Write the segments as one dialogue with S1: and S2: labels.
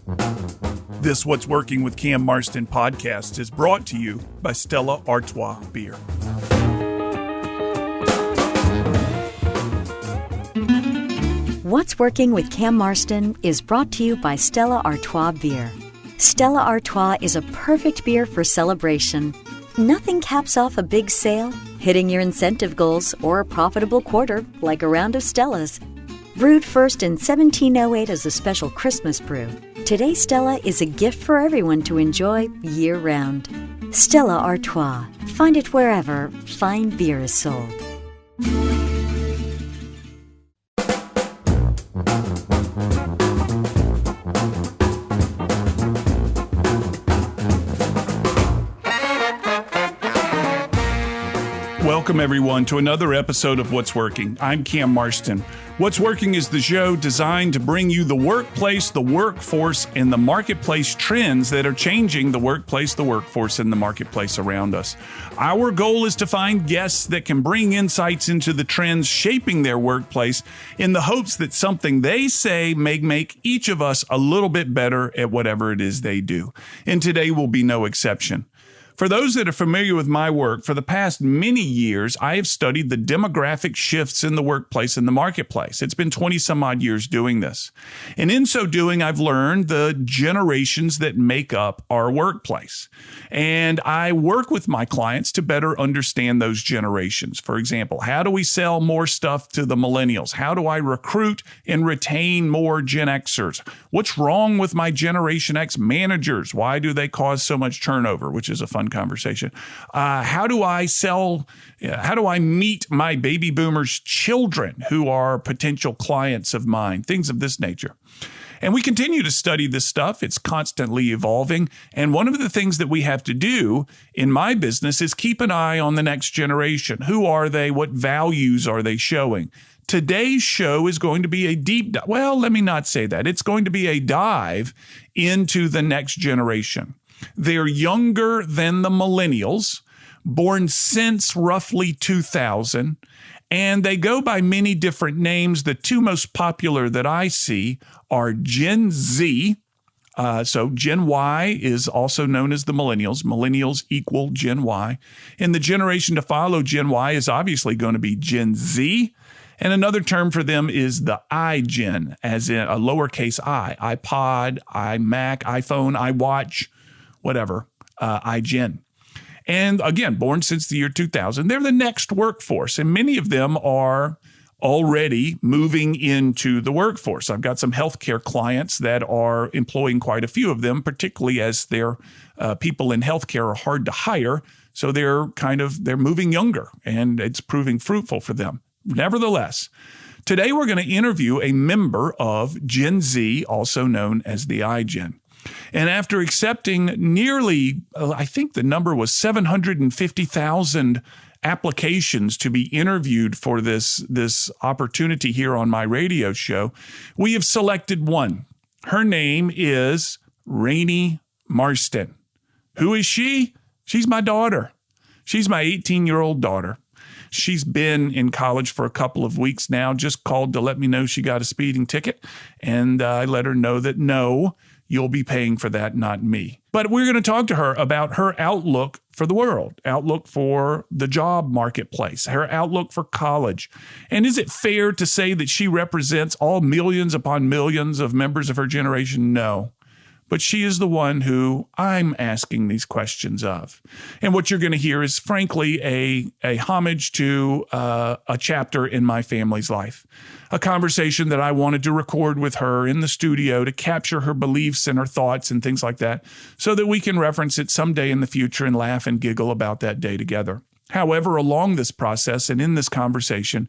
S1: This What's Working with Cam Marston podcast is brought to you by Stella Artois Beer.
S2: What's Working with Cam Marston is brought to you by Stella Artois Beer. Stella Artois is a perfect beer for celebration. Nothing caps off a big sale, hitting your incentive goals, or a profitable quarter like a round of Stellas. Brewed first in 1708 as a special Christmas brew, today Stella is a gift for everyone to enjoy year-round. Stella Artois. Find it wherever fine beer is sold.
S1: Welcome, everyone, to another episode of What's Working. I'm Cam Marston. What's Working is the show designed to bring you the workplace, the workforce, and the marketplace trends that are changing the workplace, the workforce, and the marketplace around us. Our goal is to find guests that can bring insights into the trends shaping their workplace in the hopes that something they say may make each of us a little bit better at whatever it is they do. And today will be no exception. For those that are familiar with my work, for the past many years, I have studied the demographic shifts in the workplace and the marketplace. It's been 20 some odd years doing this. And in so doing, I've learned the generations that make up our workplace. And I work with my clients to better understand those generations. For example, how do we sell more stuff to the millennials? How do I recruit and retain more Gen Xers? What's wrong with my Generation X managers? Why do they cause so much turnover, which is a fun conversation. How do I meet my baby boomers' children who are potential clients of mine? Things of this nature. And we continue to study this stuff. It's constantly evolving. And one of the things that we have to do in my business is keep an eye on the next generation. Who are they? What values are they showing? Today's show is going to be a deep dive. Well, let me not say that. It's going to be a dive into the next generation. They're younger than the millennials, born since roughly 2000, and they go by many different names. The two most popular that I see are Gen Z. So Gen Y is also known as the millennials. Millennials equal Gen Y. And the generation to follow Gen Y is obviously going to be Gen Z. And another term for them is the iGen, as in a lowercase I, iPod, iMac, iPhone, iWatch, whatever, iGen. And again, born since the year 2000, they're the next workforce. And many of them are already moving into the workforce. I've got some healthcare clients that are employing quite a few of them, particularly as their people in healthcare are hard to hire. So they're moving younger, and it's proving fruitful for them. Nevertheless, today we're going to interview a member of Gen Z, also known as the iGen. And after accepting nearly, I think the number was 750,000 applications to be interviewed for this opportunity here on my radio show, we have selected one. Her name is Rainey Marston. Who is she? She's my daughter. She's my 18-year-old daughter. She's been in college for a couple of weeks now, just called to let me know she got a speeding ticket. And I let her know that no, you'll be paying for that, not me. But we're going to talk to her about her outlook for the world, outlook for the job marketplace, her outlook for college. And is it fair to say that she represents all millions upon millions of members of her generation? No. But she is the one who I'm asking these questions of. And what you're going to hear is, frankly, a homage to a chapter in my family's life, a conversation that I wanted to record with her in the studio to capture her beliefs and her thoughts and things like that, so that we can reference it someday in the future and laugh and giggle about that day together. However, along this process and in this conversation,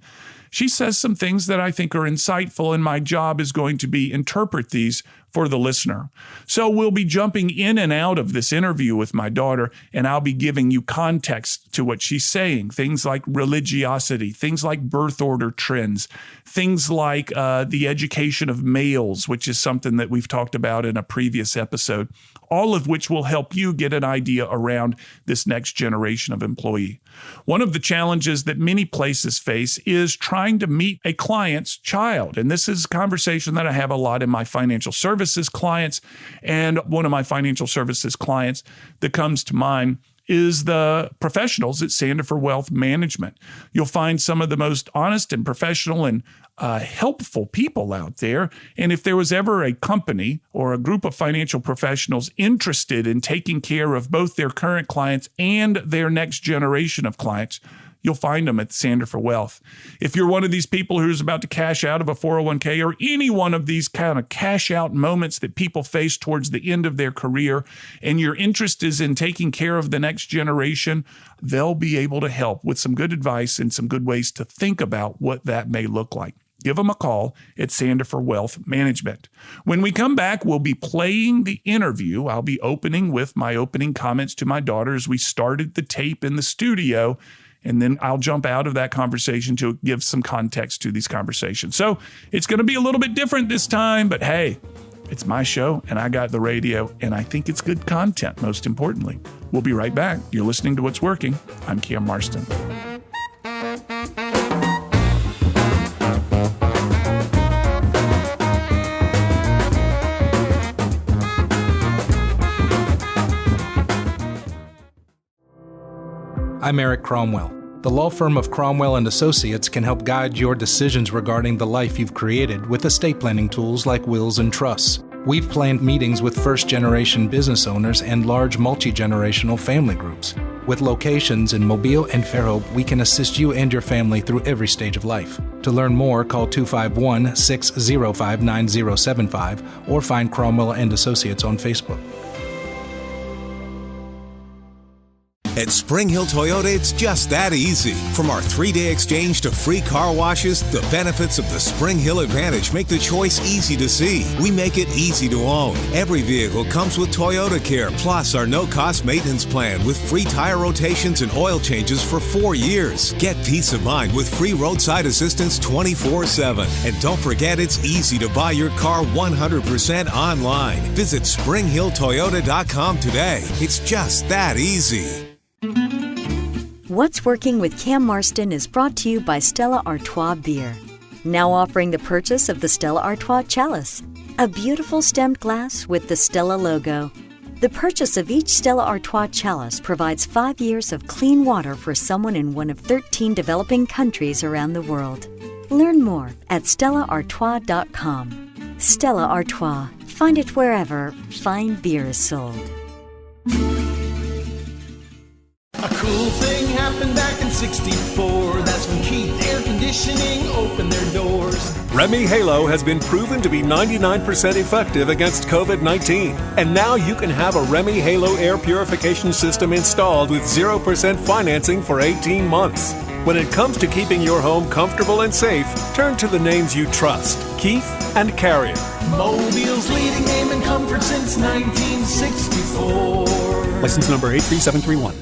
S1: she says some things that I think are insightful, and my job is going to be interpret these for the listener. So we'll be jumping in and out of this interview with my daughter, and I'll be giving you context to what she's saying, things like religiosity, things like birth order trends, things like the education of males, which is something that we've talked about in a previous episode, all of which will help you get an idea around this next generation of employee. One of the challenges that many places face is trying to meet a client's child. And this is a conversation that I have a lot in my financial services services clients. And one of my financial services clients that comes to mind is the professionals at Sandifer Wealth Management. You'll find some of the most honest and professional and helpful people out there. And if there was ever a company or a group of financial professionals interested in taking care of both their current clients and their next generation of clients, you'll find them at Sandifer Wealth. If you're one of these people who's about to cash out of a 401k or any one of these kind of cash out moments that people face towards the end of their career, and your interest is in taking care of the next generation, they'll be able to help with some good advice and some good ways to think about what that may look like. Give them a call at Sandifer Wealth Management. When we come back, we'll be playing the interview. I'll be opening with my opening comments to my daughter as we started the tape in the studio. And then I'll jump out of that conversation to give some context to these conversations. So it's going to be a little bit different this time, but hey, it's my show and I got the radio and I think it's good content, most importantly. We'll be right back. You're listening to What's Working. I'm Cam Marston.
S3: I'm Eric Cromwell. The law firm of Cromwell & Associates can help guide your decisions regarding the life you've created with estate planning tools like wills and trusts. We've planned meetings with first-generation business owners and large multi-generational family groups. With locations in Mobile and Fairhope, we can assist you and your family through every stage of life. To learn more, call 251-605-9075 or find Cromwell & Associates on Facebook.
S4: At Spring Hill Toyota, it's just that easy. From our 3-day exchange to free car washes, the benefits of the Spring Hill Advantage make the choice easy to see. We make it easy to own. Every vehicle comes with Toyota Care, plus our no-cost maintenance plan with free tire rotations and oil changes for 4 years. Get peace of mind with free roadside assistance 24/7. And don't forget, it's easy to buy your car 100% online. Visit SpringHillToyota.com today. It's just that easy.
S2: What's Working with Cam Marston is brought to you by Stella Artois Beer. Now offering the purchase of the Stella Artois Chalice, a beautiful stemmed glass with the Stella logo. The purchase of each Stella Artois Chalice provides 5 years of clean water for someone in one of 13 developing countries around the world. Learn more at StellaArtois.com. Stella Artois. Find it wherever fine beer is sold.
S5: A cool thing happened back in '64. That's when Keith Air Conditioning opened their doors.
S6: Remy Halo has been proven to be 99% effective against COVID-19. And now you can have a Remy Halo air purification system installed with 0% financing for 18 months. When it comes to keeping your home comfortable and safe, turn to the names you trust, Keith and Carrier.
S5: Mobile's leading name in comfort since 1964.
S6: License number 83731.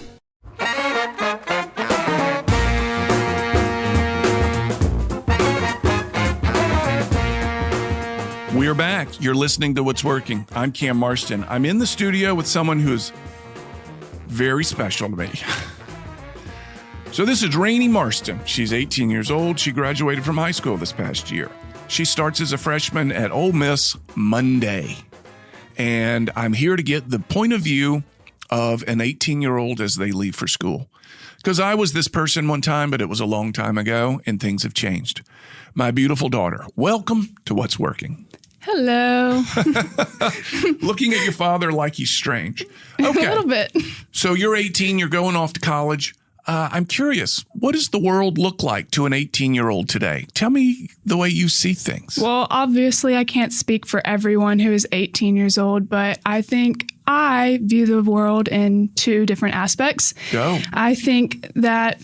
S1: We are back. You're listening to What's Working. I'm Cam Marston. I'm in the studio with someone who's very special to me. So this is Rainey Marston. She's 18 years old. She graduated from high school this past year. She starts as a freshman at Ole Miss Monday. And I'm here to get the point of view of an 18-year-old as they leave for school. Because I was this person one time, but it was a long time ago, and things have changed. My beautiful daughter, welcome to What's Working.
S7: Hello.
S1: Looking at your father like he's strange. Okay.
S7: A little bit.
S1: So you're 18, you're going off to college. I'm curious, what does the world look like to an 18-year-old today? Tell me the way you see things.
S7: Well, obviously, I can't speak for everyone who is 18 years old, but I think I view the world in two different aspects.
S1: Go.
S7: I think that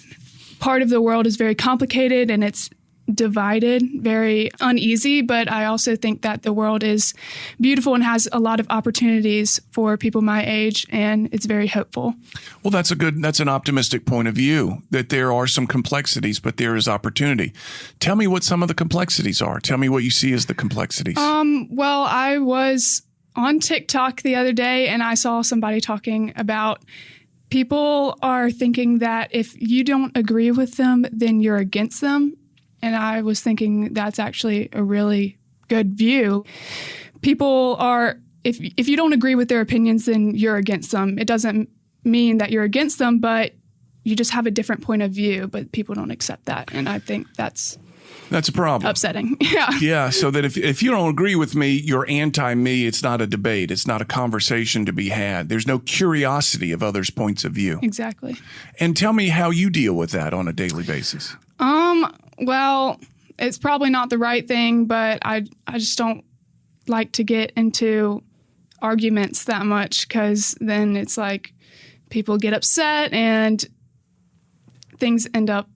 S7: part of the world is very complicated and it's divided, very uneasy, but I also think that the world is beautiful and has a lot of opportunities for people my age, and it's very hopeful.
S1: Well, that's an optimistic point of view, that there are some complexities, but there is opportunity. Tell me what some of the complexities are. Tell me what you see as the complexities.
S7: Well, I was on TikTok the other day and I saw somebody talking about people are thinking that if you don't agree with them, then you're against them. And I was thinking that's actually a really good view. people are, if you don't agree with their opinions, then you're against them. It doesn't mean that you're against them, but you just have a different point of view, but people don't accept that. And I think that's
S1: a problem.
S7: Upsetting. Yeah.
S1: Yeah. So that if you don't agree with me, you're anti-me. It's not a debate. It's not a conversation to be had. There's no curiosity of others' points of view.
S7: Exactly.
S1: And tell me how you deal with that on a daily basis.
S7: Well, it's probably not the right thing, but I just don't like to get into arguments that much, because then it's like people get upset and things end up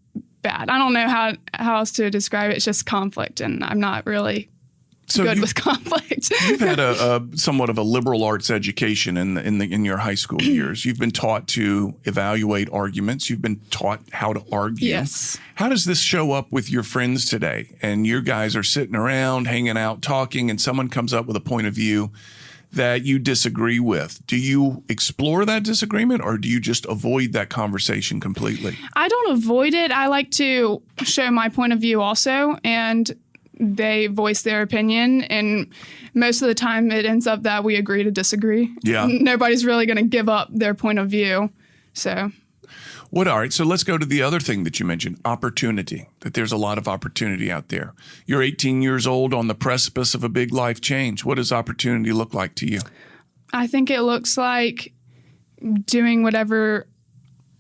S7: bad. I don't know how else to describe it. It's just conflict, and I'm not really good with conflict.
S1: You've had a somewhat of a liberal arts education in your high school years. You've been taught to evaluate arguments. You've been taught how to argue.
S7: Yes.
S1: How does this show up with your friends today? And you guys are sitting around, hanging out, talking, and someone comes up with a point of view that you disagree with. Do you explore that disagreement, or do you just avoid that conversation completely?
S7: I don't avoid it. I like to show my point of view also, and they voice their opinion. And most of the time it ends up that we agree to disagree.
S1: Yeah.
S7: Nobody's really going to give up their point of view. So.
S1: All right. So let's go to the other thing that you mentioned, opportunity, that there's a lot of opportunity out there. You're 18 years old on the precipice of a big life change. What does opportunity look like to you?
S7: I think it looks like doing whatever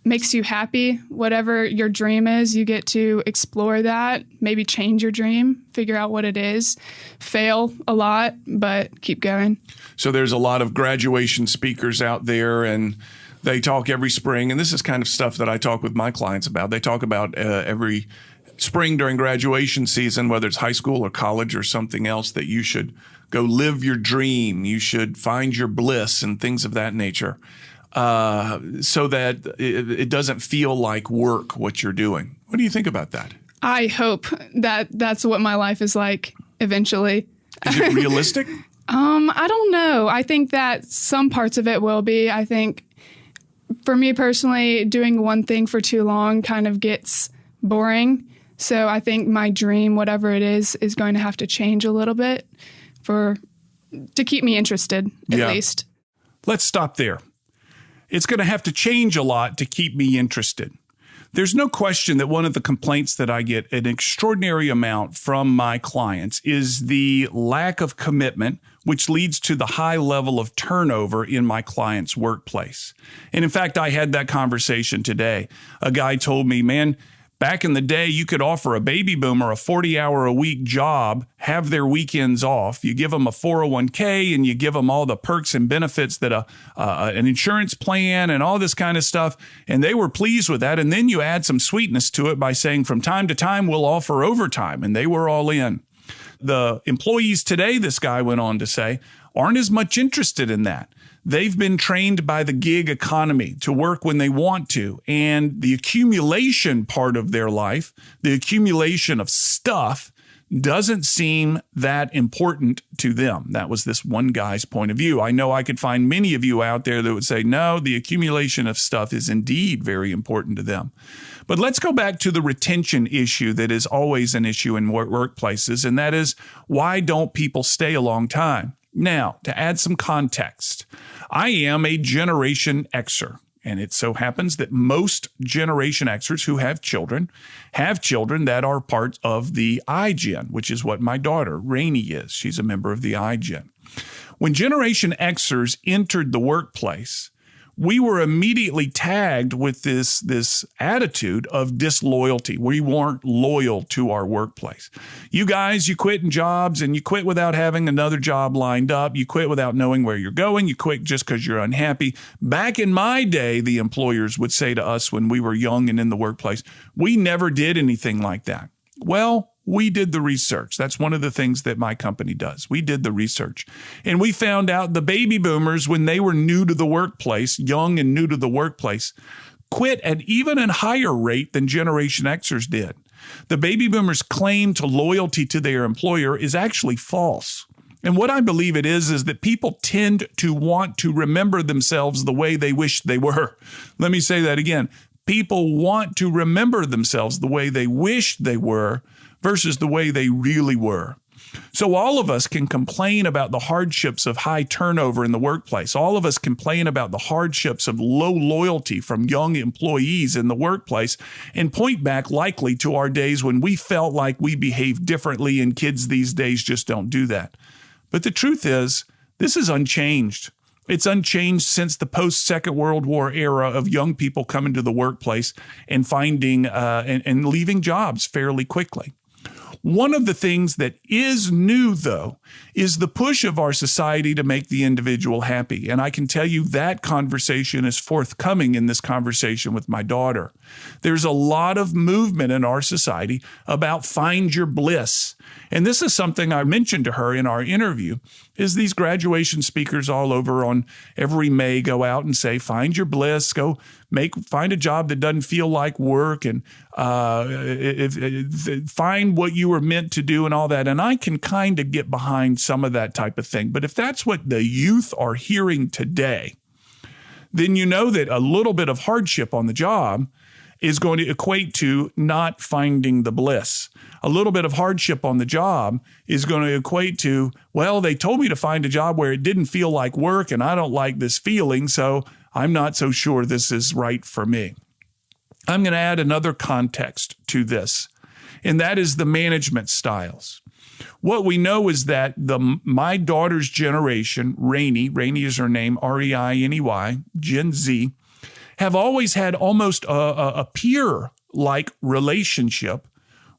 S7: makes you happy, whatever your dream is. You get to explore that, maybe change your dream, figure out what it is, fail a lot, but keep going.
S1: So there's a lot of graduation speakers out there, and they talk every spring, and this is kind of stuff that I talk with my clients about. They talk about every spring during graduation season, whether it's high school or college or something else, that you should go live your dream. You should find your bliss and things of that nature, so that it doesn't feel like work what you're doing. What do you think about that?
S7: I hope that that's what my life is like eventually.
S1: Is it realistic?
S7: I don't know. I think that some parts of it will be. I think for me personally, doing one thing for too long kind of gets boring. So I think my dream, whatever it is going to have to change a little bit to keep me interested, at least.
S1: Let's stop there. It's going to have to change a lot to keep me interested. There's no question that one of the complaints that I get an extraordinary amount from my clients is the lack of commitment, which leads to the high level of turnover in my client's workplace. And in fact, I had that conversation today. A guy told me, man, back in the day, you could offer a baby boomer a 40-hour-a-week job, have their weekends off. You give them a 401k, and you give them all the perks and benefits that an insurance plan and all this kind of stuff. And they were pleased with that. And then you add some sweetness to it by saying from time to time, we'll offer overtime. And they were all in. The employees today, this guy went on to say, aren't as much interested in that. They've been trained by the gig economy to work when they want to. And the accumulation part of their life, the accumulation of stuff, doesn't seem that important to them. That was this one guy's point of view. I know I could find many of you out there that would say, no, the accumulation of stuff is indeed very important to them. But let's go back to the retention issue that is always an issue in workplaces, and that is, why don't people stay a long time? Now, to add some context, I am a Generation Xer, and it so happens that most Generation Xers who have children that are part of the iGen, which is what my daughter, Rainey, is. She's a member of the iGen. When Generation Xers entered the workplace, we were immediately tagged with this attitude of disloyalty. We weren't loyal to our workplace. You guys, you quit in jobs, and you quit without having another job lined up. You quit without knowing where you're going. You quit just because you're unhappy. Back in my day, the employers would say to us when we were young and in the workplace, we never did anything like that. Well, we did the research. That's one of the things that my company does. We did the research. And we found out the baby boomers, when they were new to the workplace, young and new to the workplace, quit at even a higher rate than Generation Xers did. The baby boomers' claim to loyalty to their employer is actually false. And what I believe it is that people tend to want to remember themselves the way they wish they were. Let me say that again. People want to remember themselves the way they wish they were versus the way they really were. So all of us can complain about the hardships of high turnover in the workplace. All of us complain about the hardships of low loyalty from young employees in the workplace and point back likely to our days when we felt like we behaved differently, and kids these days just don't do that. But the truth is, this is unchanged. It's unchanged since the post-Second World War era of young people coming to the workplace and finding and leaving jobs fairly quickly. One of the things that is new, though, is the push of our society to make the individual happy. And I can tell you that conversation is forthcoming in this conversation with my daughter. There's a lot of movement in our society about find your bliss. And this is something I mentioned to her in our interview, is these graduation speakers all over on every May go out and say, find your bliss, find a job that doesn't feel like work, and find what you were meant to do and all that. And I can kind of get behind some of that type of thing. But if that's what the youth are hearing today, then you know that a little bit of hardship on the job is going to equate to not finding the bliss. A little bit of hardship on the job is going to equate to, well, they told me to find a job where it didn't feel like work, and I don't like this feeling, so I'm not so sure this is right for me. I'm going to add another context to this, and that is the management styles. What we know is that my daughter's generation, Rainey is her name, R-E-I-N-E-Y, Gen Z, have always had almost a peer-like relationship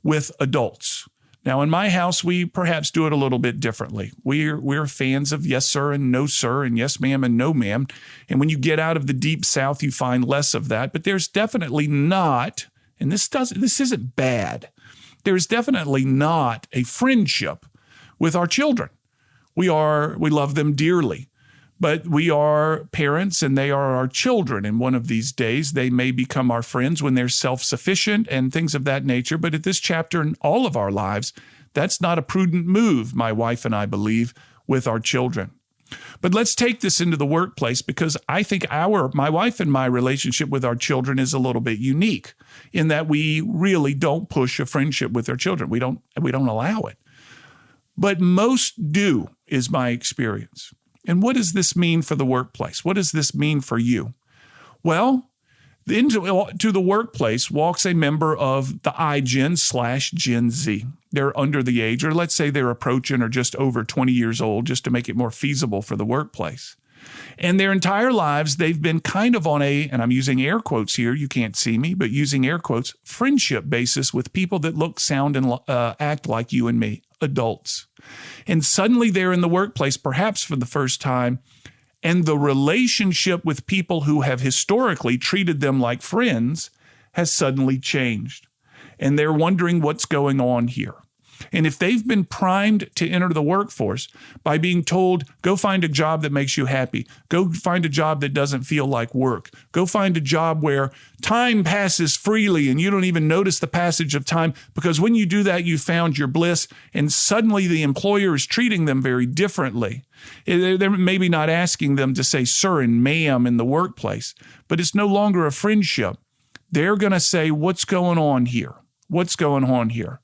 S1: with adults. Now, in my house, we perhaps do it a little bit differently. We're fans of yes, sir, and no, sir, and yes, ma'am, and no, ma'am. And when you get out of the deep South, you find less of that. But there's definitely not, and this isn't bad, there's definitely not a friendship with our children. We love them dearly. But we are parents and they are our children. And one of these days, they may become our friends when they're self-sufficient and things of that nature. But at this chapter in all of our lives, that's not a prudent move, my wife and I believe, with our children. But let's take this into the workplace, because I think my wife and my relationship with our children is a little bit unique in that we really don't push a friendship with our children. We don't allow it. But most do, is my experience. And what does this mean for the workplace? What does this mean for you? Well, into the workplace walks a member of the iGen / Gen Z. They're under the age, or let's say they're approaching or just over 20 years old, just to make it more feasible for the workplace. And their entire lives, they've been kind of on and I'm using air quotes here, you can't see me, but using air quotes, friendship basis with people that look, sound, and act like you and me, adults. And suddenly they're in the workplace, perhaps for the first time, and the relationship with people who have historically treated them like friends has suddenly changed. And they're wondering what's going on here. And if they've been primed to enter the workforce by being told, go find a job that makes you happy, go find a job that doesn't feel like work, go find a job where time passes freely and you don't even notice the passage of time, because when you do that, you found your bliss, and suddenly the employer is treating them very differently. They're maybe not asking them to say sir and ma'am in the workplace, but it's no longer a friendship. They're going to say, what's going on here? What's going on here?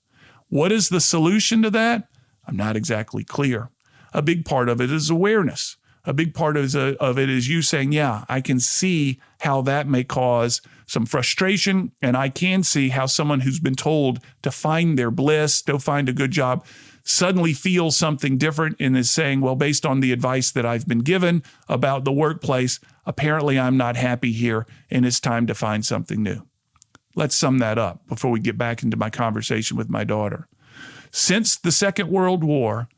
S1: What is the solution to that? I'm not exactly clear. A big part of it is awareness. A big part of it is you saying, yeah, I can see how that may cause some frustration, and I can see how someone who's been told to find their bliss, go find a good job, suddenly feels something different and is saying, well, based on the advice that I've been given about the workplace, apparently I'm not happy here, and it's time to find something new. Let's sum that up before we get back into my conversation with my daughter. Since the Second World War,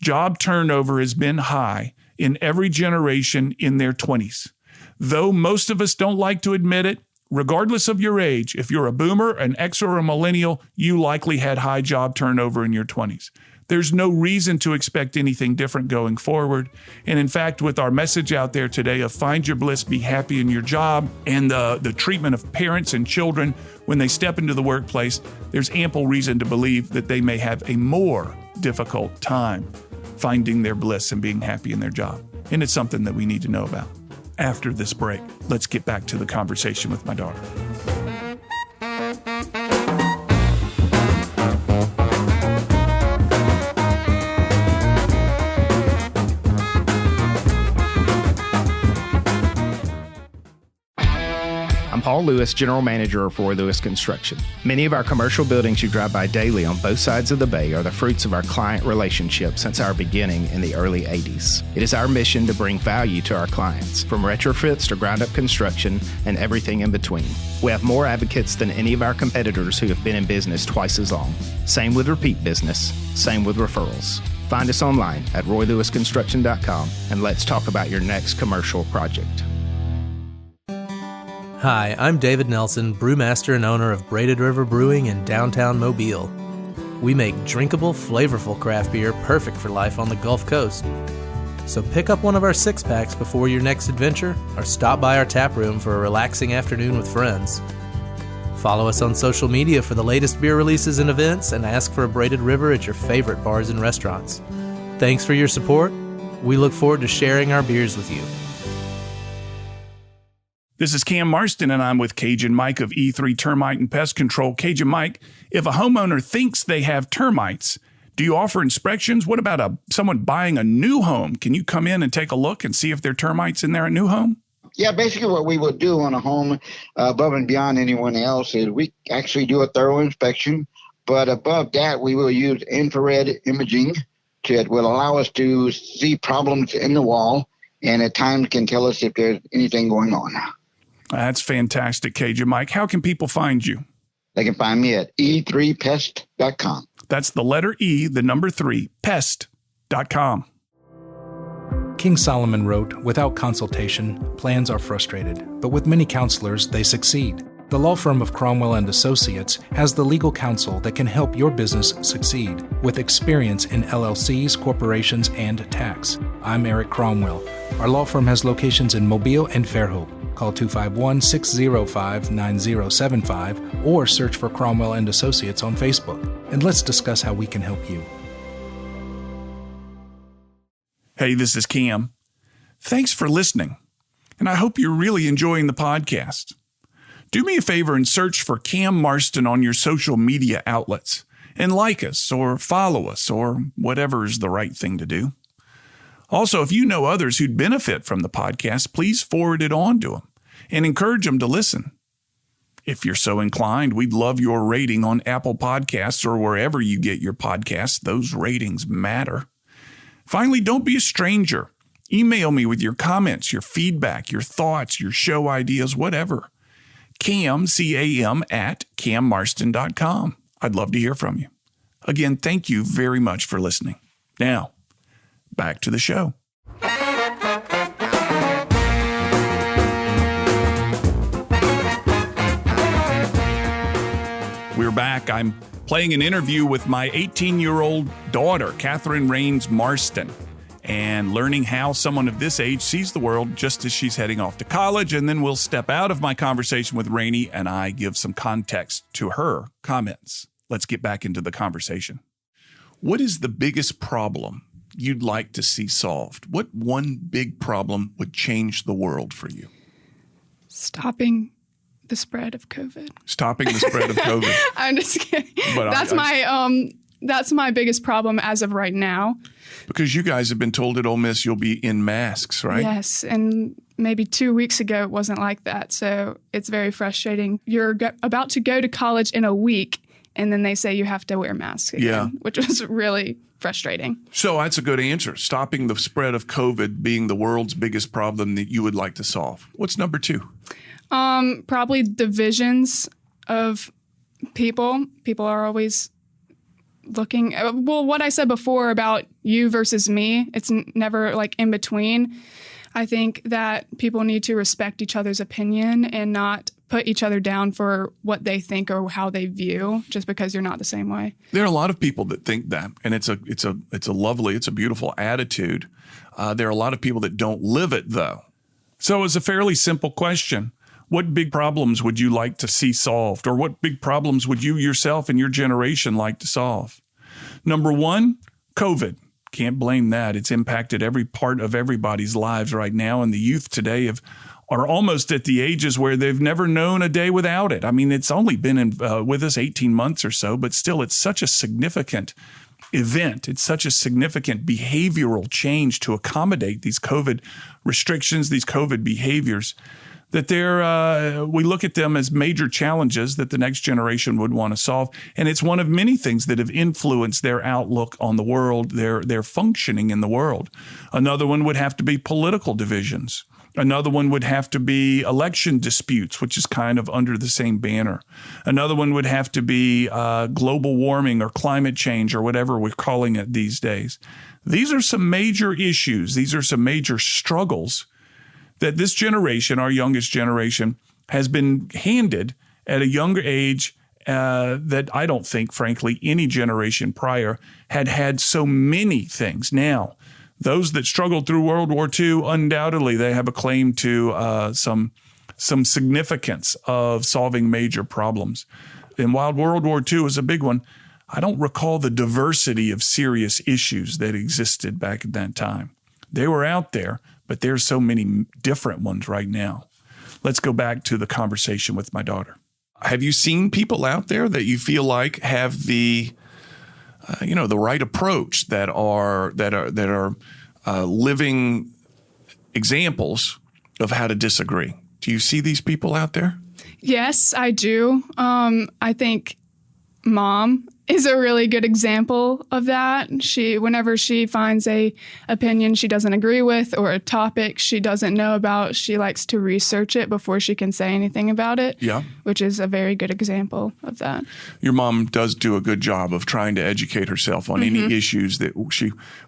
S1: job turnover has been high in every generation in their 20s. Though most of us don't like to admit it, regardless of your age, if you're a boomer, an X, or a millennial, you likely had high job turnover in your 20s. There's no reason to expect anything different going forward. And in fact, with our message out there today of find your bliss, be happy in your job, and the treatment of parents and children when they step into the workplace, there's ample reason to believe that they may have a more difficult time finding their bliss and being happy in their job. And it's something that we need to know about. After this break, let's get back to the conversation with my daughter.
S8: Paul Lewis, General Manager of Roy Lewis Construction. Many of our commercial buildings you drive by daily on both sides of the bay are the fruits of our client relationship since our beginning in the early 80s. It is our mission to bring value to our clients, from retrofits to ground-up construction and everything in between. We have more advocates than any of our competitors who have been in business twice as long. Same with repeat business, same with referrals. Find us online at roylewisconstruction.com and let's talk about your next commercial project.
S9: Hi, I'm David Nelson, brewmaster and owner of Braided River Brewing in downtown Mobile. We make drinkable, flavorful craft beer perfect for life on the Gulf Coast. So pick up one of our 6-packs before your next adventure or stop by our tap room for a relaxing afternoon with friends. Follow us on social media for the latest beer releases and events, and ask for a Braided River at your favorite bars and restaurants. Thanks for your support. We look forward to sharing our beers with you.
S1: This is Cam Marston, and I'm with Cajun Mike of E3 Termite and Pest Control. Cajun Mike, if a homeowner thinks they have termites, do you offer inspections? What about someone buying a new home? Can you come in and take a look and see if there are termites in their new home?
S10: Yeah, basically what we would do on a home above and beyond anyone else is we actually do a thorough inspection. But above that, we will use infrared imaging that will allow us to see problems in the wall and at times can tell us if there's anything going on.
S1: That's fantastic, Cajun Mike. How can people find you?
S10: They can find me at e3pest.com.
S1: That's the letter E, the number 3, pest.com.
S3: King Solomon wrote, "Without consultation, plans are frustrated, but with many counselors, they succeed." The law firm of Cromwell and Associates has the legal counsel that can help your business succeed with experience in LLCs, corporations, and tax. I'm Eric Cromwell. Our law firm has locations in Mobile and Fairhope. Call 251-605-9075 or search for Cromwell and Associates on Facebook. And let's discuss how we can help you.
S1: Hey, this is Cam. Thanks for listening, and I hope you're really enjoying the podcast. Do me a favor and search for Cam Marston on your social media outlets and like us or follow us or whatever is the right thing to do. Also, if you know others who'd benefit from the podcast, please forward it on to them and encourage them to listen. If you're so inclined, we'd love your rating on Apple Podcasts or wherever you get your podcasts. Those ratings matter. Finally, don't be a stranger. Email me with your comments, your feedback, your thoughts, your show ideas, whatever. Cam, C-A-M, at cammarston.com. I'd love to hear from you. Again, thank you very much for listening. Now, back to the show. We're back. I'm playing an interview with my 18-year-old daughter, Catherine Rains Marston, and learning how someone of this age sees the world just as she's heading off to college. And then we'll step out of my conversation with Rainey and I give some context to her comments. Let's get back into the conversation. What is the biggest problem you'd like to see solved? What one big problem would change the world for you?
S7: Stopping the spread of COVID.
S1: Stopping the spread of COVID.
S7: I'm just kidding. But that's my biggest problem as of right now.
S1: Because you guys have been told at Ole Miss you'll be in masks, right?
S7: Yes, and maybe 2 weeks ago it wasn't like that. So it's very frustrating. You're about to go to college in a week, and then they say you have to wear masks again, which was really frustrating.
S1: So that's a good answer. Stopping the spread of COVID being the world's biggest problem that you would like to solve. What's number 2?
S7: Probably divisions of people. People are always looking, well, what I said before about you versus me, it's never like in between. I think that people need to respect each other's opinion and not put each other down for what they think or how they view just because you're not the same way.
S1: There are a lot of people that think that, and it's a beautiful attitude. There are a lot of people that don't live it though. So it's a fairly simple question. What big problems would you like to see solved? Or what big problems would you yourself and your generation like to solve? Number 1, COVID. Can't blame that. It's impacted every part of everybody's lives right now. And the youth today are almost at the ages where they've never known a day without it. I mean, it's only been with us 18 months or so, but still it's such a significant event. It's such a significant behavioral change to accommodate these COVID restrictions, these COVID behaviors, that we look at them as major challenges that the next generation would want to solve. And it's one of many things that have influenced their outlook on the world, their functioning in the world. Another one would have to be political divisions. Another one would have to be election disputes, which is kind of under the same banner. Another one would have to be global warming or climate change or whatever we're calling it these days. These are some major issues. These are some major struggles that this generation, our youngest generation, has been handed at a younger age that I don't think, frankly, any generation prior had so many things. Now, those that struggled through World War II, undoubtedly, they have a claim to some significance of solving major problems. And while World War II was a big one, I don't recall the diversity of serious issues that existed back at that time. They were out there, but there's so many different ones right now. Let's go back to the conversation with my daughter. Have you seen people out there that you feel like have the right approach, that are living examples of how to disagree? Do you see these people out there?
S7: Yes, I do. I think Mom is a really good example of that. Whenever she finds a opinion she doesn't agree with or a topic she doesn't know about, she likes to research it before she can say anything about it. Yeah, which is a very good example of that.
S1: Your mom does do a good job of trying to educate herself on any issues that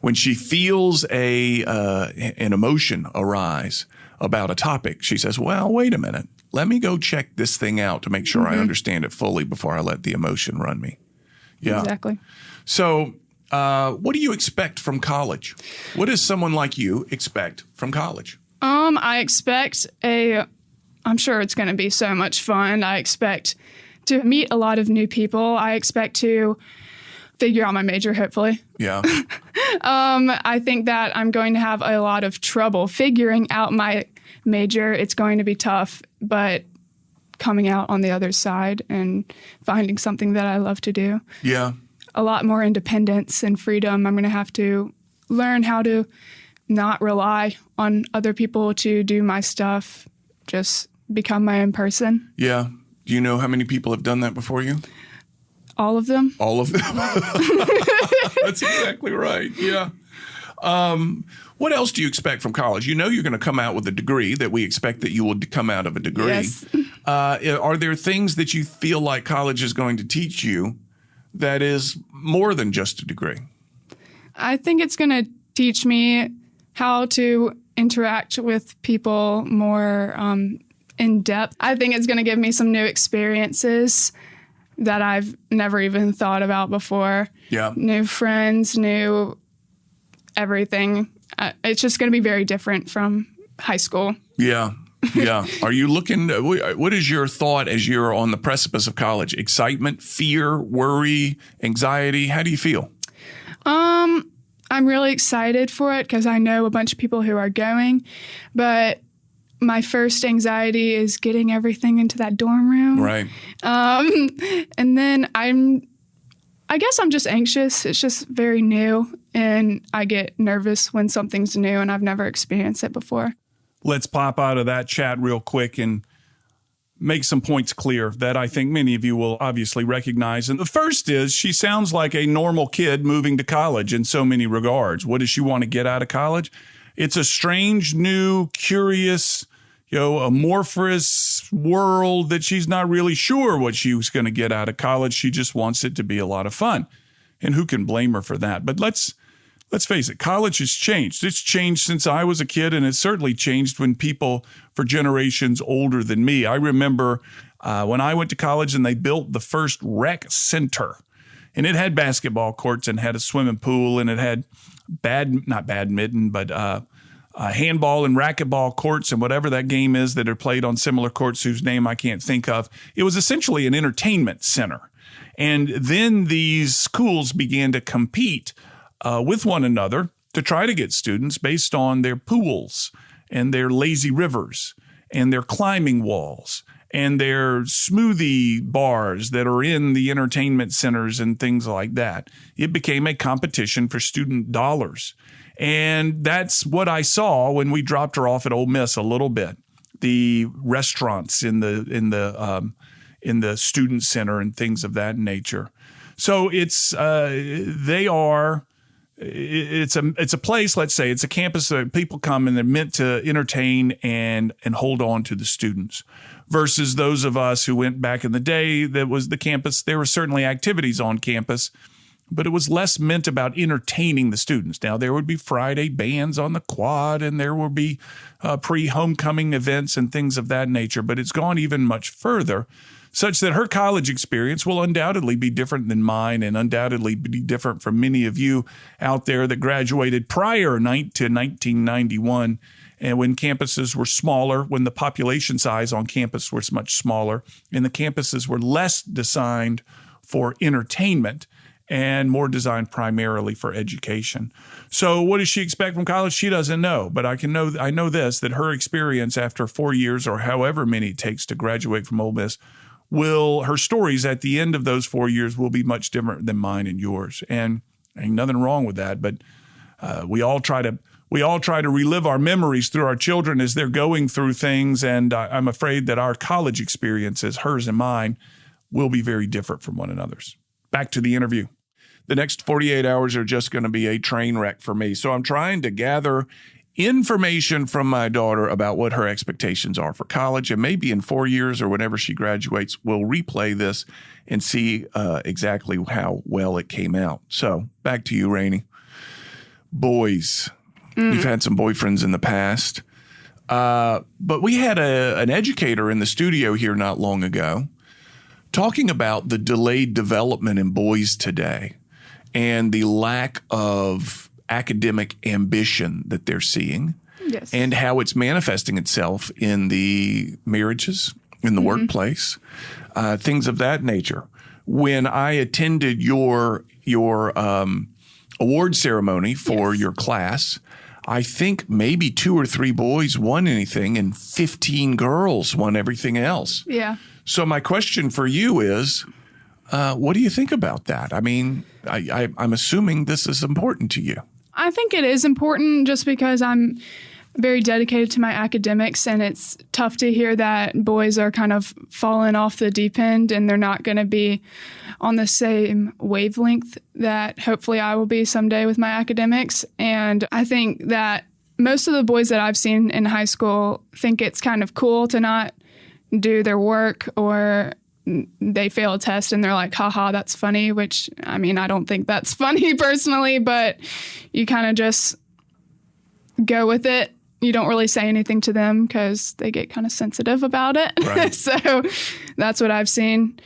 S1: when she feels an emotion arise about a topic, she says, "Well, wait a minute. Let me go check this thing out to make sure I understand it fully before I let the emotion run me." Yeah. Exactly. So what do you expect from college? What does someone like you expect from college?
S7: I expect I'm sure it's going to be so much fun. I expect to meet a lot of new people. I expect to figure out my major, hopefully. Yeah. I think that I'm going to have a lot of trouble figuring out my major. It's going to be tough, but coming out on the other side and finding something that I love to do. Yeah. A lot more independence and freedom. I'm going to have to learn how to not rely on other people to do my stuff, just become my own person.
S1: Yeah. Do you know how many people have done that before you?
S7: All of them.
S1: All of them. That's exactly right. Yeah. What else do you expect from college? You know you're going to come out with a degree, that we expect that you will come out of a degree. Yes. Are there things that you feel like college is going to teach you that is more than just a degree?
S7: I think it's going to teach me how to interact with people more in depth. I think it's going to give me some new experiences that I've never even thought about before. Yeah. New friends, new everything. It's just going to be very different from high school. Yeah. Yeah. Are you looking, what is your thought as you're on the precipice of college? Excitement, fear, worry, anxiety? How do you feel? I'm really excited for it because I know a bunch of people who are going, but my first anxiety is getting everything into that dorm room. Right. And then I guess I'm just anxious. It's just very new, and I get nervous when something's new and I've never experienced it before.
S1: Let's pop out of that chat real quick and make some points clear that I think many of you will obviously recognize. And the first is, she sounds like a normal kid moving to college in so many regards. What does she want to get out of college? It's a strange, new, curious, amorphous world that she's not really sure what she was going to get out of college. She just wants it to be a lot of fun. And who can blame her for that? But let's face it, college has changed. It's changed since I was a kid, and it's certainly changed when people for generations older than me. I remember when I went to college and they built the first rec center, and it had basketball courts and had a swimming pool, and it had not badminton, but handball and racquetball courts and whatever that game is that are played on similar courts whose name I can't think of. It was essentially an entertainment center. And then these schools began to compete with one another to try to get students based on their pools and their lazy rivers and their climbing walls and their smoothie bars that are in the entertainment centers and things like that. It became a competition for student dollars. And that's what I saw when we dropped her off at Ole Miss a little bit. the restaurants in the student center and things of that nature. So it's a place, let's say, it's a campus that people come and they're meant to entertain and hold on to the students, versus those of us who went back in the day, that was the campus. There were certainly activities on campus, but it was less meant about entertaining the students. Now, there would be Friday bands on the quad, and there will be pre-homecoming events and things of that nature, but it's gone even much further, such that her college experience will undoubtedly be different than mine, and undoubtedly be different from many of you out there that graduated prior to 1991, and when campuses were smaller, when the population size on campus was much smaller, and the campuses were less designed for entertainment and more designed primarily for education. So what does she expect from college? She doesn't know, but I know this, that her experience after 4 years or however many it takes to graduate from Ole Miss, her stories at the end of those 4 years will be much different than mine and yours. And ain't nothing wrong with that, but we all try to relive our memories through our children as they're going through things, and I'm afraid that our college experiences, hers and mine, will be very different from one another's. Back to the interview. The next 48 hours are just going to be a train wreck for me. So I'm trying to gather information from my daughter about what her expectations are for college. And maybe in 4 years or whenever she graduates, we'll replay this and see exactly how well it came out. So back to you, Rainey. Boys. You've had some boyfriends in the past. But we had an educator in the studio here not long ago talking about the delayed development in boys today and the lack of academic ambition that they're seeing, yes, and how it's manifesting itself in the marriages, in the workplace, things of that nature. When I attended your award ceremony for your class, I think maybe 2 or 3 boys won anything and 15 girls won everything else.
S7: Yeah.
S1: So my question for you is, what do you think about that? I mean, I'm assuming this is important to you.
S7: I think it is important just because I'm very dedicated to my academics, and it's tough to hear that boys are kind of falling off the deep end and they're not going to be on the same wavelength that hopefully I will be someday with my academics. And I think that most of the boys that I've seen in high school think it's kind of cool to not do their work, or they fail a test and they're like, haha, that's funny, which, I mean, I don't think that's funny personally, but you kind of just go with it. You don't really say anything to them because they get kind of sensitive about it. Right. So that's what I've seen.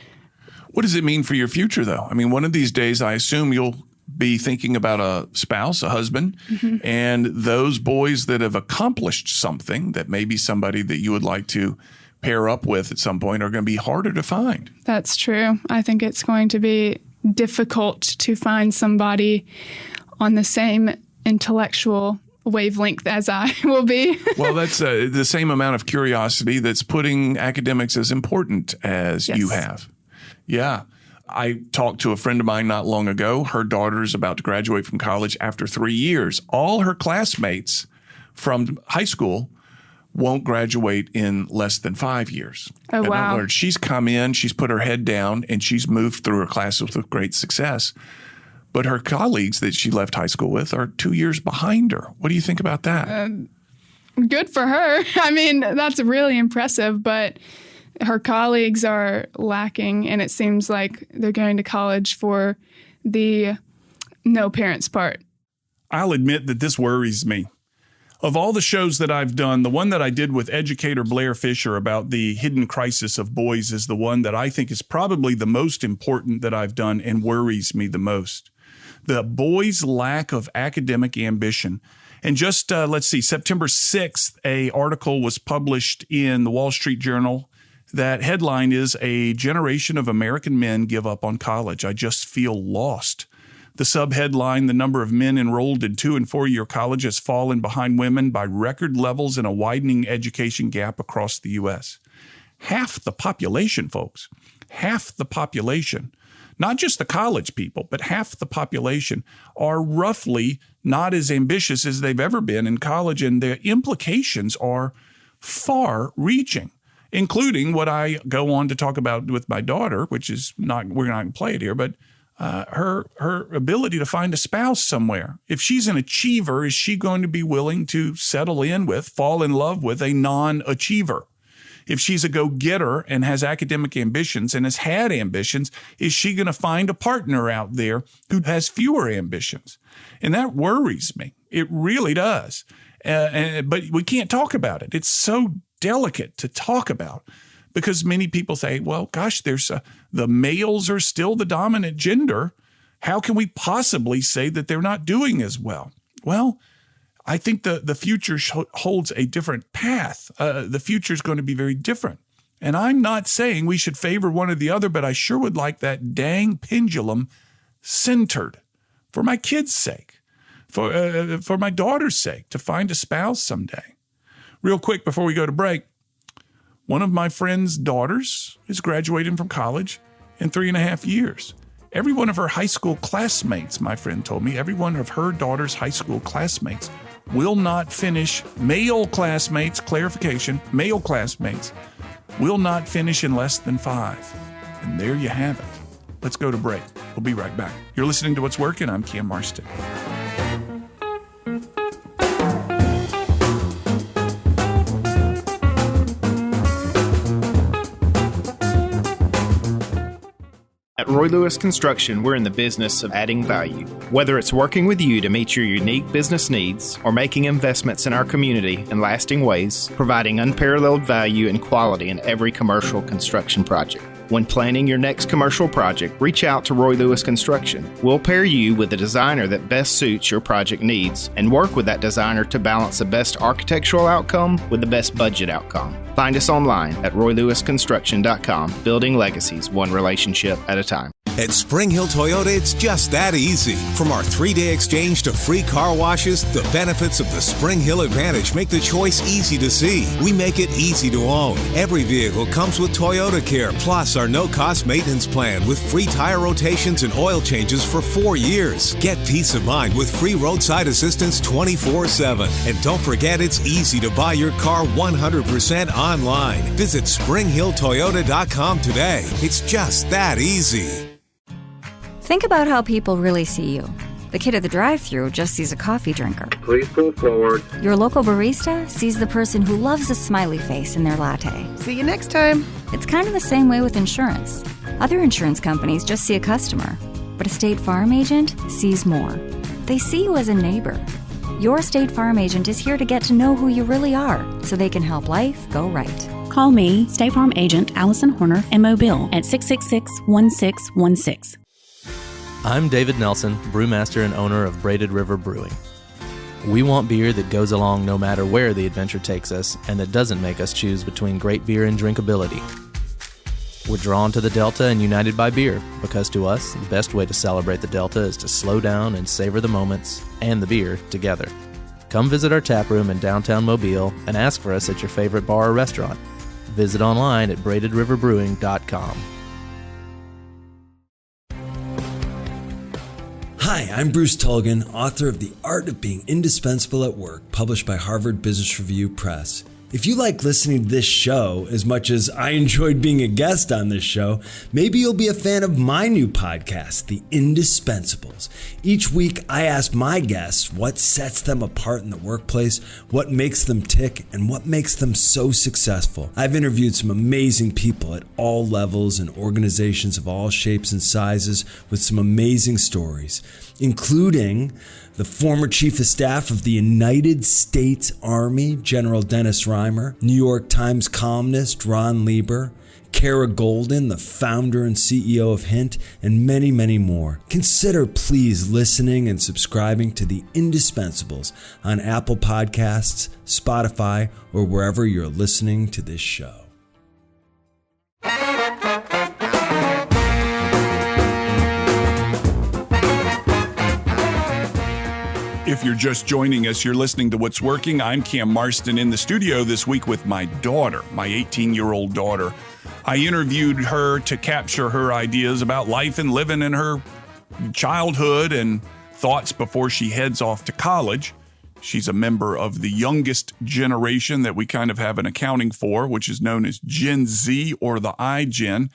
S1: What does it mean for your future, though? I mean, one of these days, I assume you'll be thinking about a spouse, a husband, and those boys that have accomplished something that may be somebody that you would like to pair up with at some point are going to be harder to find.
S7: That's true. I think it's going to be difficult to find somebody on the same intellectual wavelength as I will be.
S1: Well, that's the same amount of curiosity that's putting academics as important as you have. Yeah. I talked to a friend of mine not long ago. Her daughter's about to graduate from college after 3 years. All her classmates from high school won't graduate in less than 5 years.
S7: Oh, wow.
S1: In other words, she's come in, she's put her head down, and she's moved through her classes with great success. But her colleagues that she left high school with are 2 years behind her. What do you think about that?
S7: Good for her. I mean, that's really impressive, but her colleagues are lacking, and it seems like they're going to college for the no parents part.
S1: I'll admit that this worries me. Of all the shows that I've done, the one that I did with educator Blair Fisher about the hidden crisis of boys is the one that I think is probably the most important that I've done and worries me the most. The boys' lack of academic ambition. And just, let's see, September 6th, an article was published in the Wall Street Journal. That headline is, "A Generation of American Men Give Up on College. I Just Feel Lost." The subheadline, "The number of men enrolled in 2- and 4-year college has fallen behind women by record levels in a widening education gap across the U.S." Half the population, folks, half the population, not just the college people, but half the population are roughly not as ambitious as they've ever been in college. And the implications are far-reaching, including what I go on to talk about with my daughter, which is not, we're not going to play it here, but her ability to find a spouse somewhere. If she's an achiever, is she going to be willing to settle in with, fall in love with a non-achiever? If she's a go-getter and has academic ambitions and has had ambitions, is she going to find a partner out there who has fewer ambitions? And that worries me. It really does. But we can't talk about it. It's so delicate to talk about because many people say, well, gosh, the males are still the dominant gender. How can we possibly say that they're not doing as well? Well, I think the future holds a different path. The future is going to be very different. And I'm not saying we should favor one or the other, but I sure would like that dang pendulum centered for my kids' sake, for my daughter's sake, to find a spouse someday. Real quick before we go to break, one of my friend's daughters is graduating from college in 3.5 years. Every one of her high school classmates, my friend told me, every one of her daughter's high school classmates will not finish, male classmates, clarification, male classmates will not finish in less than 5. And there you have it. Let's go to break. We'll be right back. You're listening to What's Working. I'm Cam Marston.
S8: At Roy Lewis Construction, we're in the business of adding value. Whether it's working with you to meet your unique business needs or making investments in our community in lasting ways, providing unparalleled value and quality in every commercial construction project. When planning your next commercial project, reach out to Roy Lewis Construction. We'll pair you with a designer that best suits your project needs and work with that designer to balance the best architectural outcome with the best budget outcome. Find us online at roylewisconstruction.com, building legacies one relationship at a time.
S4: At Spring Hill Toyota, it's just that easy. From our 3-day exchange to free car washes, the benefits of the Spring Hill Advantage make the choice easy to see. We make it easy to own. Every vehicle comes with Toyota Care, plus our no-cost maintenance plan with free tire rotations and oil changes for 4 years. Get peace of mind with free roadside assistance 24/7. And don't forget, it's easy to buy your car 100% online. Visit SpringHillToyota.com today. It's just that easy.
S2: Think about how people really see you. The kid at the drive-thru just sees a coffee drinker.
S11: Please pull forward.
S2: Your local barista sees the person who loves a smiley face in their latte.
S12: See you next time.
S2: It's kind of the same way with insurance. Other insurance companies just see a customer, but a State Farm agent sees more. They see you as a neighbor. Your State Farm agent is here to get to know who you really are, so they can help life go right.
S13: Call me, State Farm agent Allison Horner, in Mobile at 666-1616.
S9: I'm David Nelson, brewmaster and owner of Braided River Brewing. We want beer that goes along no matter where the adventure takes us and that doesn't make us choose between great beer and drinkability. We're drawn to the Delta and united by beer because to us, the best way to celebrate the Delta is to slow down and savor the moments and the beer together. Come visit our tap room in downtown Mobile and ask for us at your favorite bar or restaurant. Visit online at braidedriverbrewing.com.
S14: Hi, I'm Bruce Tulgan, author of The Art of Being Indispensable at Work, published by Harvard Business Review Press. If you like listening to this show as much as I enjoyed being a guest on this show, maybe you'll be a fan of my new podcast, The Indispensables. Each week, I ask my guests what sets them apart in the workplace, what makes them tick, and what makes them so successful. I've interviewed some amazing people at all levels and organizations of all shapes and sizes with some amazing stories, including the former Chief of Staff of the United States Army, General Dennis Reimer, New York Times columnist Ron Lieber, Kara Golden, the founder and CEO of Hint, and many, many more. Consider please listening and subscribing to The Indispensables on Apple Podcasts, Spotify, or wherever you're listening to this show.
S1: If you're just joining us, you're listening to What's Working. I'm Cam Marston in the studio this week with my daughter, my 18-year-old daughter. I interviewed her to capture her ideas about life and living in her childhood and thoughts before she heads off to college. She's a member of the youngest generation that we kind of have an accounting for, which is known as Gen Z or the iGen.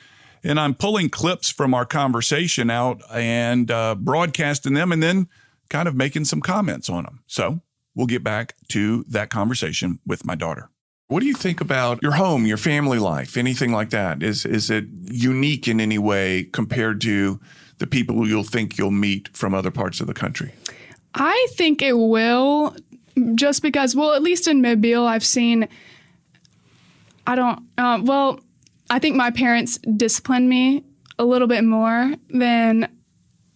S1: And I'm pulling clips from our conversation out and broadcasting them and then kind of making some comments on them. So we'll get back to that conversation with my daughter. What do you think about your home, your family life, anything like that? Is it unique in any way compared to the people you'll think you'll meet from other parts of the country?
S7: I think it will, just because, well, at least in Mobile, I've seen, I think my parents disciplined me a little bit more than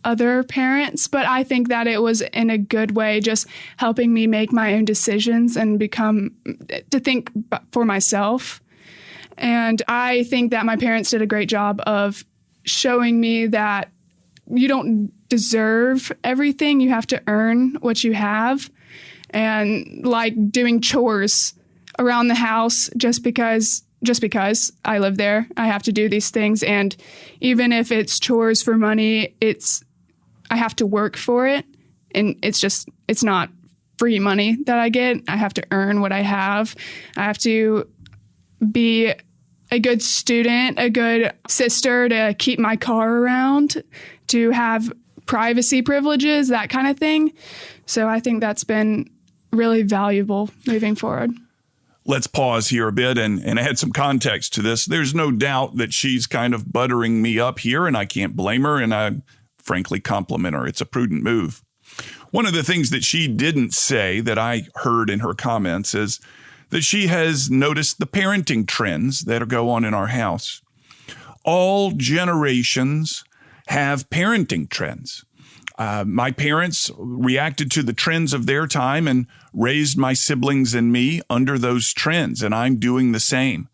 S7: other parents, but I think that it was in a good way, just helping me make my own decisions and to think for myself. And I think that my parents did a great job of showing me that you don't deserve everything. You have to earn what you have. And like doing chores around the house just because I live there, I have to do these things. And even if it's chores for money, I have to work for it. And it's not free money that I get. I have to earn what I have. I have to be a good student, a good sister, to keep my car around, to have privacy privileges, that kind of thing. So I think that's been really valuable moving forward.
S1: Let's pause here a bit and add some context to this. There's no doubt that she's kind of buttering me up here, and I can't blame her, and I frankly compliment her. It's a prudent move. One of the things that she didn't say that I heard in her comments is that she has noticed the parenting trends that go on in our house. All generations have parenting trends. My parents reacted to the trends of their time and raised my siblings and me under those trends, and I'm doing the same.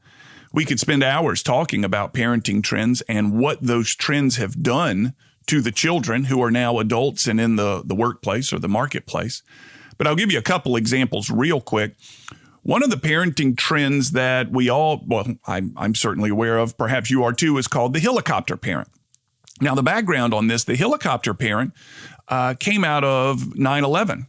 S1: We could spend hours talking about parenting trends and what those trends have done to the children who are now adults and in the workplace or the marketplace. But I'll give you a couple examples real quick. One of the parenting trends that I'm certainly aware of, perhaps you are too, is called the helicopter parent. Now, the background on this, the helicopter parent came out of 9/11.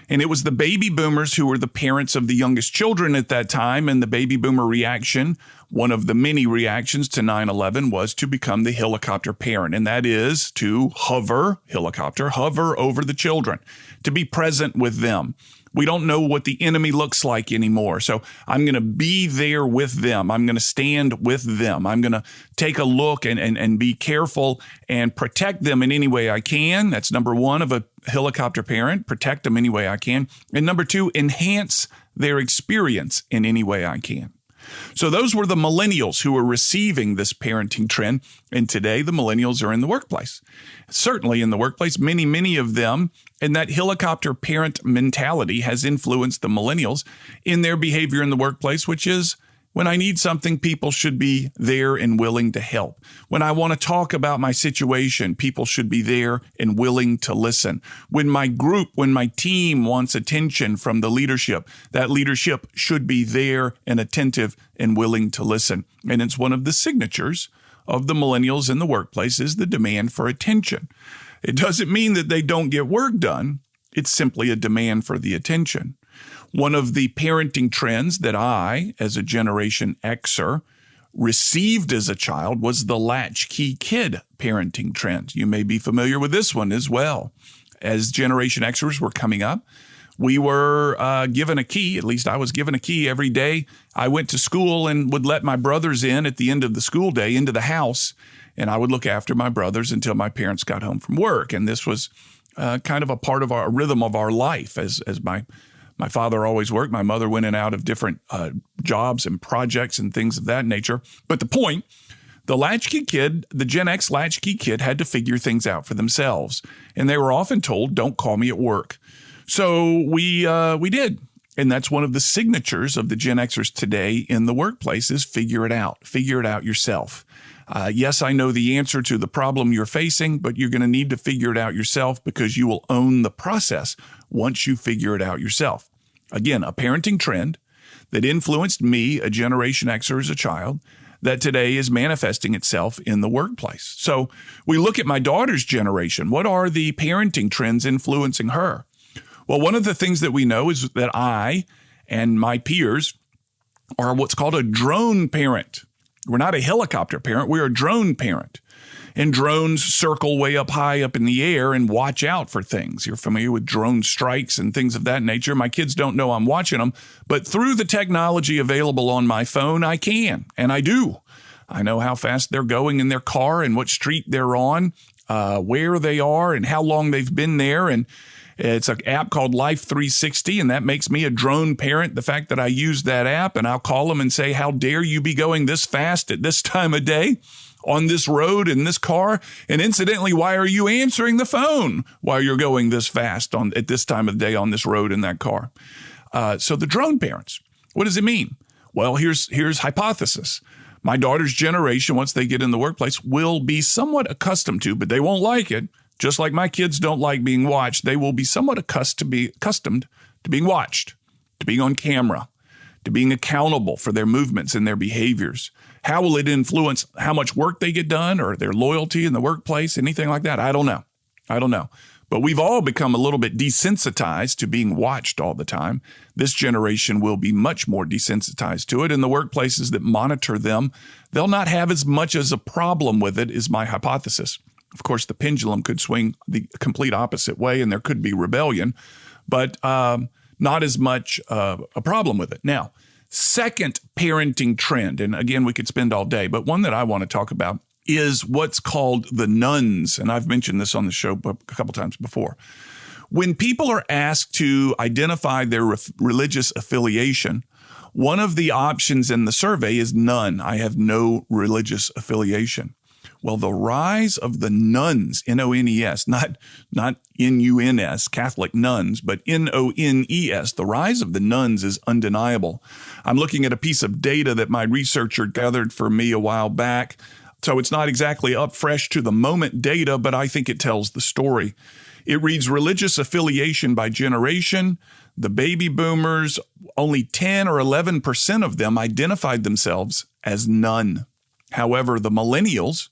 S1: And it was the baby boomers who were the parents of the youngest children at that time. And the baby boomer reaction, one of the many reactions to 9/11, was to become the helicopter parent. And that is to hover over the children, to be present with them. We don't know what the enemy looks like anymore. So I'm going to be there with them. I'm going to stand with them. I'm going to take a look and be careful and protect them in any way I can. That's number one of a helicopter parent, protect them any way I can. And number two, enhance their experience in any way I can. So those were the millennials who were receiving this parenting trend. And today the millennials are in the workplace. Certainly in the workplace, many of them. And that helicopter parent mentality has influenced the millennials in their behavior in the workplace, which is when I need something, people should be there and willing to help. When I want to talk about my situation, people should be there and willing to listen. When my team wants attention from the leadership, that leadership should be there and attentive and willing to listen. And it's one of the signatures of the millennials in the workplace is the demand for attention. It doesn't mean that they don't get work done. It's simply a demand for the attention. One of the parenting trends that I, as a Generation Xer, received as a child was the latchkey kid parenting trend. You may be familiar with this one as well. As Generation Xers were coming up, we were given a key, at least I was given a key every day. I went to school and would let my brothers in at the end of the school day into the house, and I would look after my brothers until my parents got home from work. And this was kind of a part of our rhythm of our life as my father always worked. My mother went in and out of different jobs and projects and things of that nature. But the point, the latchkey kid, the Gen X latchkey kid had to figure things out for themselves. And they were often told, don't call me at work. So we did. And that's one of the signatures of the Gen Xers today in the workplace is figure it out. Figure it out yourself. Yes, I know the answer to the problem you're facing, but you're going to need to figure it out yourself because you will own the process once you figure it out yourself. Again, a parenting trend that influenced me, a Generation Xer as a child, that today is manifesting itself in the workplace. So we look at my daughter's generation. What are the parenting trends influencing her? Well, one of the things that we know is that I and my peers are what's called a drone parent. We're not a helicopter parent. We're a drone parent. And drones circle way up high up in the air and watch out for things. You're familiar with drone strikes and things of that nature. My kids don't know I'm watching them, but through the technology available on my phone, I can, and I do. I know how fast they're going in their car and what street they're on, where they are and how long they've been there. And it's an app called Life 360, and that makes me a drone parent. The fact that I use that app, and I'll call them and say, how dare you be going this fast at this time of day on this road in this car? And incidentally, why are you answering the phone while you're going this fast at this time of day on this road in that car? So the drone parents, what does it mean? Well, here's hypothesis. My daughter's generation, once they get in the workplace, will be somewhat accustomed to, but they won't like it. Just like my kids don't like being watched, they will be somewhat accustomed to being watched, to being on camera, to being accountable for their movements and their behaviors. How will it influence how much work they get done or their loyalty in the workplace, anything like that? I don't know. But we've all become a little bit desensitized to being watched all the time. This generation will be much more desensitized to it. And the workplaces that monitor them, they'll not have as much as a problem with it, is my hypothesis. Of course, the pendulum could swing the complete opposite way, and there could be rebellion, but not as much a problem with it. Now, second parenting trend, and again, we could spend all day, but one that I want to talk about is what's called the nuns. And I've mentioned this on the show a couple times before. When people are asked to identify their religious affiliation, one of the options in the survey is none. I have no religious affiliation. Well, the rise of the nuns, N-O-N-E-S, not N-U-N-S, Catholic nuns, but N-O-N-E-S, the rise of the nuns is undeniable. I'm looking at a piece of data that my researcher gathered for me a while back. So it's not exactly up fresh to the moment data, but I think it tells the story. It reads religious affiliation by generation. The baby boomers, only 10 or 11% of them identified themselves as none. However, the millennials,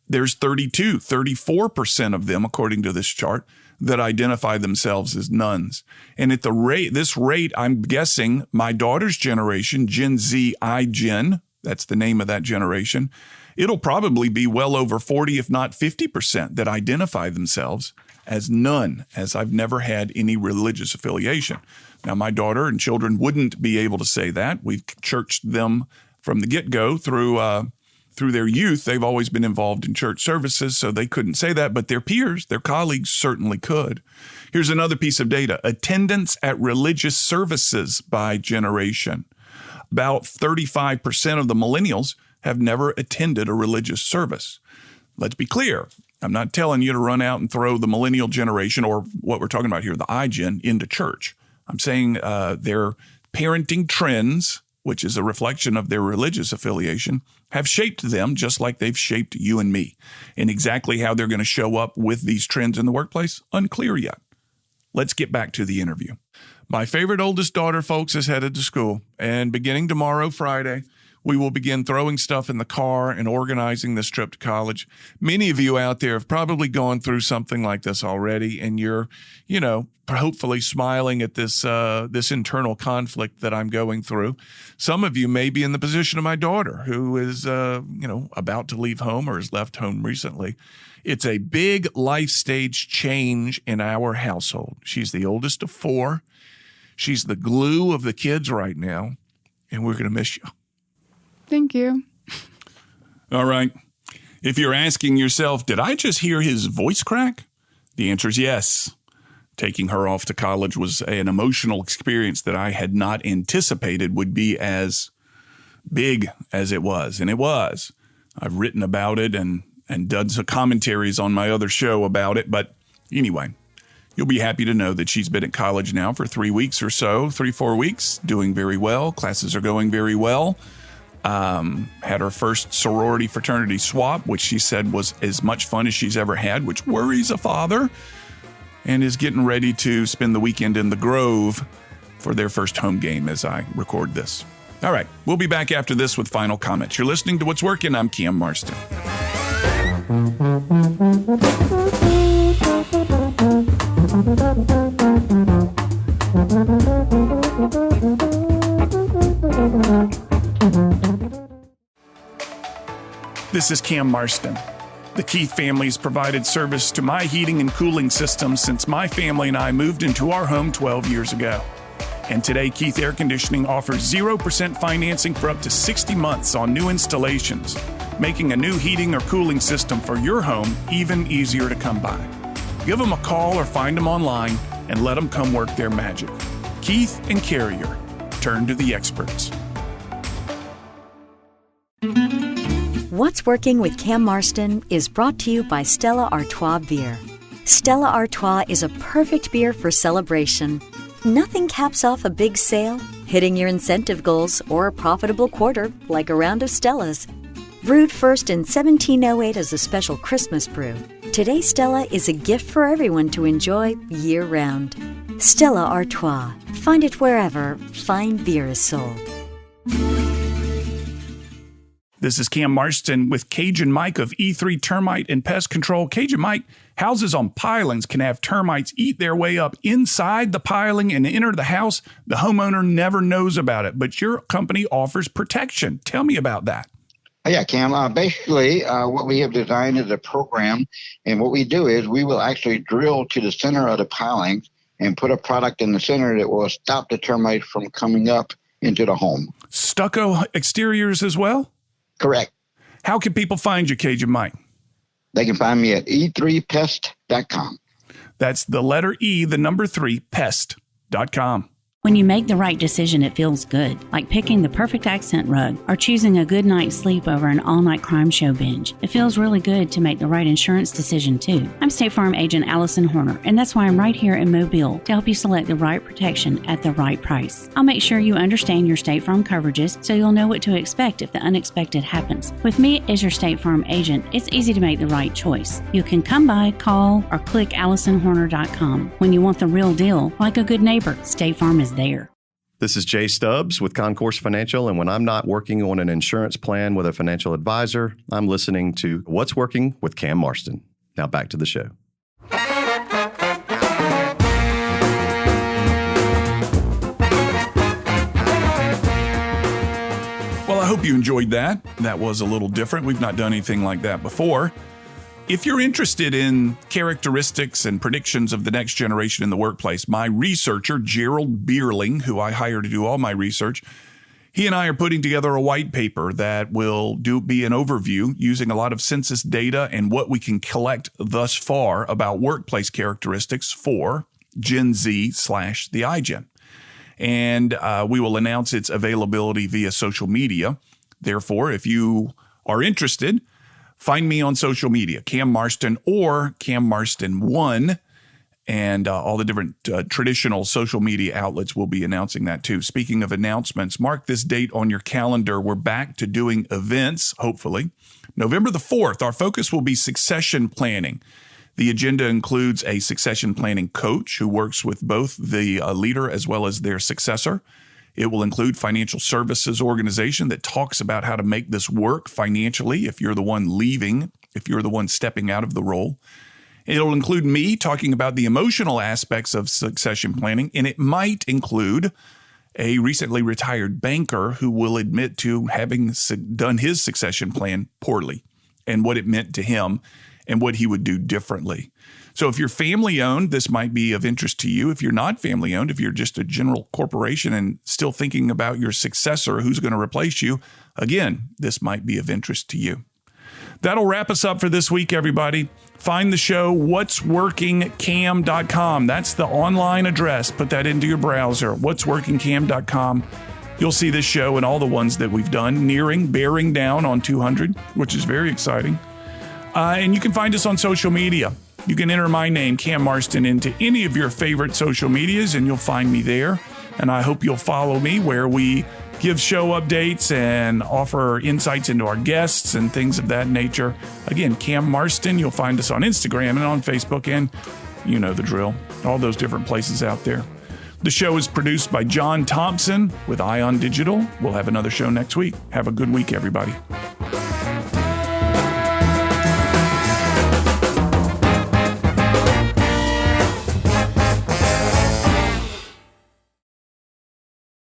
S1: there's 34% of them, according to this chart, that identify themselves as nuns. And at this rate, I'm guessing my daughter's generation, Gen Z, iGen, that's the name of that generation, it'll probably be well over 40, if not 50%, that identify themselves as none, as I've never had any religious affiliation. Now, my daughter and children wouldn't be able to say that. We've churched them from the get-go through their youth. They've always been involved in church services, so they couldn't say that, but their peers, their colleagues certainly could. Here's another piece of data. Attendance at religious services by generation. About 35% of the millennials have never attended a religious service. Let's be clear. I'm not telling you to run out and throw the millennial generation, or what we're talking about here, the iGen, into church. I'm saying their parenting trends, which is a reflection of their religious affiliation, have shaped them just like they've shaped you and me. And exactly how they're going to show up with these trends in the workplace, unclear yet. Let's get back to the interview. My favorite oldest daughter, folks, is headed to school. And beginning tomorrow, Friday, we will begin throwing stuff in the car and organizing this trip to college. Many of you out there have probably gone through something like this already, and you're, hopefully smiling at this internal conflict that I'm going through. Some of you may be in the position of my daughter, who is, about to leave home or has left home recently. It's a big life stage change in our household. She's the oldest of 4. She's the glue of the kids right now, and we're going to miss you.
S7: Thank you.
S1: All right. If you're asking yourself, did I just hear his voice crack? The answer is yes. Taking her off to college was an emotional experience that I had not anticipated would be as big as it was. And it was. I've written about it and done some commentaries on my other show about it. But anyway, you'll be happy to know that she's been at college now for 3 weeks or so, 3-4 weeks, doing very well. Classes are going very well. Had her first sorority fraternity swap, which she said was as much fun as she's ever had, which worries a father, and is getting ready to spend the weekend in the Grove for their first home game as I record this. All right, we'll be back after this with final comments. You're listening to What's Working. I'm Cam Marston. This is Cam Marston. The Keith family has provided service to my heating and cooling system since my family and I moved into our home 12 years ago. And today, Keith Air Conditioning offers 0% financing for up to 60 months on new installations, making a new heating or cooling system for your home even easier to come by. Give them a call or find them online and let them come work their magic. Keith and Carrier. Turn to the experts.
S2: What's Working with Cam Marston is brought to you by Stella Artois Beer. Stella Artois is a perfect beer for celebration. Nothing caps off a big sale, hitting your incentive goals, or a profitable quarter like a round of Stella's. Brewed first in 1708 as a special Christmas brew, today Stella is a gift for everyone to enjoy year-round. Stella Artois. Find it wherever fine beer is sold.
S1: This is Cam Marston with Cajun Mike of E3 Termite and Pest Control. Cajun Mike, houses on pilings can have termites eat their way up inside the piling and enter the house. The homeowner never knows about it, but your company offers protection. Tell me about that.
S10: Yeah, Cam. Basically, what we have designed is a program, and what we do is we will actually drill to the center of the pilings and put a product in the center that will stop the termites from coming up into the home.
S1: Stucco exteriors as well?
S10: Correct.
S1: How can people find you, Cajun Mike?
S10: They can find me at e3pest.com.
S1: That's the letter E, the number 3, pest.com.
S13: When you make the right decision, it feels good, like picking the perfect accent rug or choosing a good night's sleep over an all-night crime show binge. It feels really good to make the right insurance decision, too. I'm State Farm agent Allison Horner, and that's why I'm right here in Mobile to help you select the right protection at the right price. I'll make sure you understand your State Farm coverages so you'll know what to expect if the unexpected happens. With me as your State Farm agent, it's easy to make the right choice. You can come by, call, or click AllisonHorner.com. When you want the real deal, like a good neighbor, State Farm is there.
S11: This is Jay Stubbs with Concourse Financial, and when I'm not working on an insurance plan with a financial advisor, I'm listening to What's Working with Cam Marston. Now back to the show.
S1: Well, I hope you enjoyed that. That was a little different. We've not done anything like that before. If you're interested in characteristics and predictions of the next generation in the workplace, my researcher, Gerald Bierling, who I hire to do all my research, he and I are putting together a white paper that will be an overview using a lot of census data and what we can collect thus far about workplace characteristics for Gen Z / the iGen. And we will announce its availability via social media. Therefore, if you are interested, find me on social media, Cam Marston or Cam Marston 1, and all the different traditional social media outlets will be announcing that too. Speaking of announcements, mark this date on your calendar. We're back to doing events, hopefully. November the 4th, our focus will be succession planning. The agenda includes a succession planning coach who works with both the leader as well as their successor. It will include financial services organization that talks about how to make this work financially if you're the one leaving, if you're the one stepping out of the role. It'll include me talking about the emotional aspects of succession planning, and it might include a recently retired banker who will admit to having done his succession plan poorly and what it meant to him and what he would do differently. So if you're family owned, this might be of interest to you. If you're not family owned, if you're just a general corporation and still thinking about your successor, who's going to replace you, again, this might be of interest to you. That'll wrap us up for this week, everybody. Find the show, what'sworkingcam.com. That's the online address. Put that into your browser, what'sworkingcam.com. You'll see this show and all the ones that we've done, bearing down on 200, which is very exciting. And you can find us on social media. You can enter my name, Cam Marston, into any of your favorite social medias, and you'll find me there. And I hope you'll follow me where we give show updates and offer insights into our guests and things of that nature. Again, Cam Marston, you'll find us on Instagram and on Facebook, and you know the drill, all those different places out there. The show is produced by John Thompson with Ion Digital. We'll have another show next week. Have a good week, everybody.